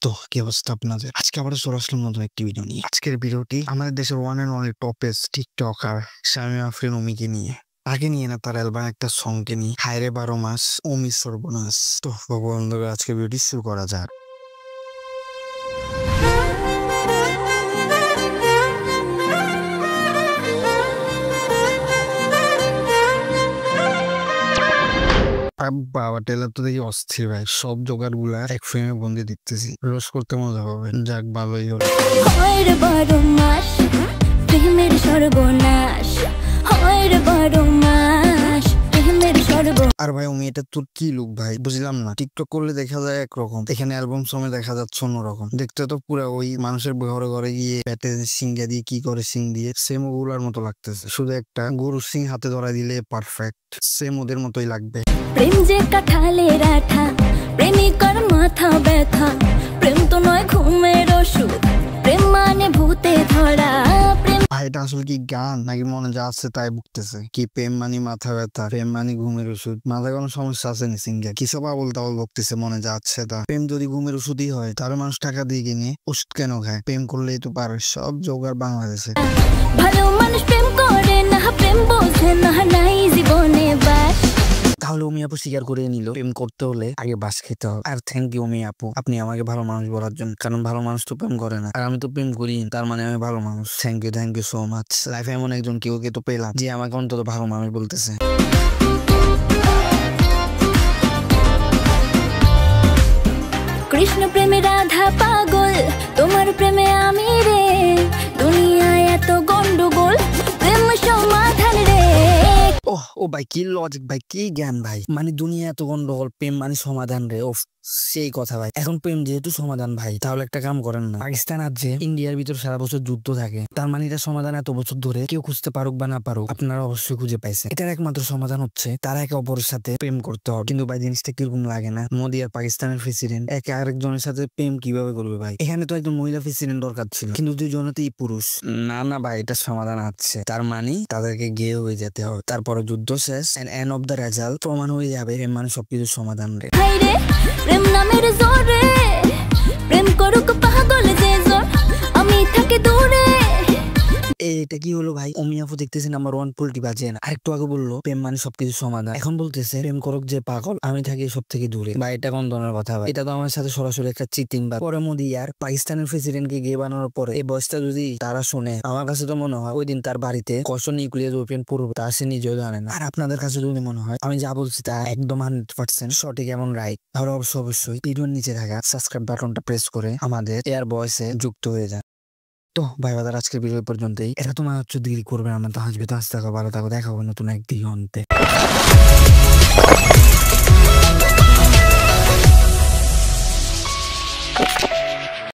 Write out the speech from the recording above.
তো কি অবস্থা আপনাদের? আজকে আবার চলে আসলাম নতুন একটি ভিডিও নিয়ে। আজকের ভিডিওটি আমাদের দেশের one and only topest tiktoker Shamima Afrin অমিকে নিয়ে। তাকে নিয়ে না, তার অ্যালবাম একটা সঙ্গকে নিয়ে। হায়রে 12 মাস অমি সর্বনাশ। তো বন্ধুরা, আজকে ভিডিওটি শুরু করা যাক। বাবা, টেলার তো দেখি অস্থির ভাই। সব জোগাড় গুলা এক ফ্রেমে বন্দি দেখতেছি। রোজ করতে মজা হবে। যাক, ভালোই হলো। হায়রে 12 মাস প্রেমের সর্বনাশ, হায়রে 12 মাস প্রেমের সর্বনাশ। আর ভাই অমি, এটা তোর কি লুক ভাই? বুঝলাম না। টিকটক করলে দেখা যায় একরকম, এখানে অ্যালবাম সময় দেখা যাচ্ছে অন্যরকম। দেখতে তো পুরো ওই মানুষের ঘরে ঘরে গিয়ে পেটে সিঙ্গা দিয়ে কি করে সিং দিয়ে সেম ওগুলার মতো লাগতেছে। শুধু একটা গরুর সিং হাতে ধরা দিলে পারফেক্ট, সেম ওদের মতোই লাগবে। প্রেম যে কাঁঠালের আঠা, প্রেমিকার মাথা ব্যথা। প্রেম তো নয় ঘুমের ওষুধ, প্রেম মানে ভূতে ধরা। প্রেম ভাই, এটা আসলে কি গান নাকি মনে যা আছে তাই বুকতেছে? কি প্রেম মানি মাথা ব্যথা, প্রেম মানি ঘুমের ওষুধ? মাথায় কোনো সমস্যা আছে নি সিঙ্গা? কি সব আবল তাবল বকতেছে মনে যা আছে তা। প্রেম যদি ঘুমের ওষুধই হয় তাহলে মানুষ টাকা দিয়ে কিনে ওষুধ কেন খায়? প্রেম করলেই তো পারে। সব জোগাড় বাংলাদেশে। ভালো মানুষ প্রেম করে না, প্রেম বোঝে না, নাই জীবনে বাস। তাহলে অমি আপু স্বীকার করে নিল প্রেম করতে হলে আগে বাস খেতে হবে। আর থ্যাংক ইউ অমি আপু, আপনি আমাকে ভালো মানুষ বলার জন্য। কারণ ভালো মানুষ তো প্রেম করে না, আর আমি তো প্রেম করি, তার মানে আমি ভালো মানুষ। Thank you so much. লাইফে এমন একজন কেউ তো পেলাম যে আমাকে অন্তত ভালো মানুষ বলতেছে। কৃষ্ণ প্রেমে রাধা পাগল, তোমার প্রেমে আমি রে। দুনিয়ায় এত গন্ডগোল, প্রেম সমাধান রে। ও ভাই, কি লজিক ভাই, কি জ্ঞান ভাই। মানে দুনিয়া এত গন্ডগোল, প্রেম মানে সমাধান রে। ও সেই কথা ভাই। এখন প্রেম যেহেতু সমাধান ভাই, তাহলে একটা কাম করেন না। পাকিস্তান আর যে ইন্ডিয়ার ভিতর সারা বছর যুদ্ধ থাকে, তার মানে এটা সমাধান এত বছর ধরে কেউ খুঁজতে পারুক বা না পারুক, আপনারা অবশ্যই খুঁজে পাইছেন। এটার একমাত্র সমাধান হচ্ছে তারা একে অপরের সাথে প্রেম করতে হবে। কিন্তু ভাই, জিনিসটা কিরকম লাগে না? মোদী আর পাকিস্তানের প্রেসিডেন্ট একে আরেকজনের সাথে প্রেম কিভাবে করবে ভাই? এখানে তো একজন মহিলা প্রেসিডেন্ট দরকার ছিল, কিন্তু দুজনেতেই পুরুষ। না ভাই, এটা সমাধান আছে। তার মানে তাদেরকে গিয়ে হয়ে যেতে হবে, তারপরে যুদ্ধ শেষ, এন্ড অফ দ্য রেজাল্ট প্রমাণ হয়ে যাবে প্রেম মানে সবকিছু সমাধান রে। হায়রে প্রেম নামের জোরে, প্রেম করুক পাগল যে জোর, আমি থাকি দূরে। এটা কি হলো ভাই? অমি আপু দেখতেছি নাম্বার 1 পোল্টি বাজে না। আরেকটু আগে বললো প্রেম মানে সবকিছু সমাধান, এখন বলতেছে প্রেম করুক যে পাগল, আমি থাকি সব থেকে দূরে। ভাই, এটা কোন ধরনের কথা ভাই? এটা তো আমার সাথে সরাসরি একটা চিটিং। বা পরে মোদী আর পাকিস্তানের প্রেসিডেন্টকে গে বানানোর পরে এই বয়সটা যদি তারা শুনে, আমার কাছে তো মনে হয় ওই দিন তার বাড়িতে কষ্ট নিউক্লিয়ার ওপেন পড়বে, তা সে নিজেও জানে না। আর আপনাদের কাছে যদি মনে হয় আমি যা বলছি তা একদম 100% সঠিক এবং রাইট, তাহলে অবশ্যই ভিডিওর নিচে থাকা সাবস্ক্রাইব বাটনটা প্রেস করে আমাদের এয়ার ভয়েসে যুক্ত হয়ে যান। তো ভাই বাদার, আজকের ভিডিও পর্যন্তই। এটা তোমার হচ্ছে দেরি করবে না, তো হাসবে তো, আসতে থাকো, ভালো থাকো, দেখা হবে নতুন এক দিগন্তে।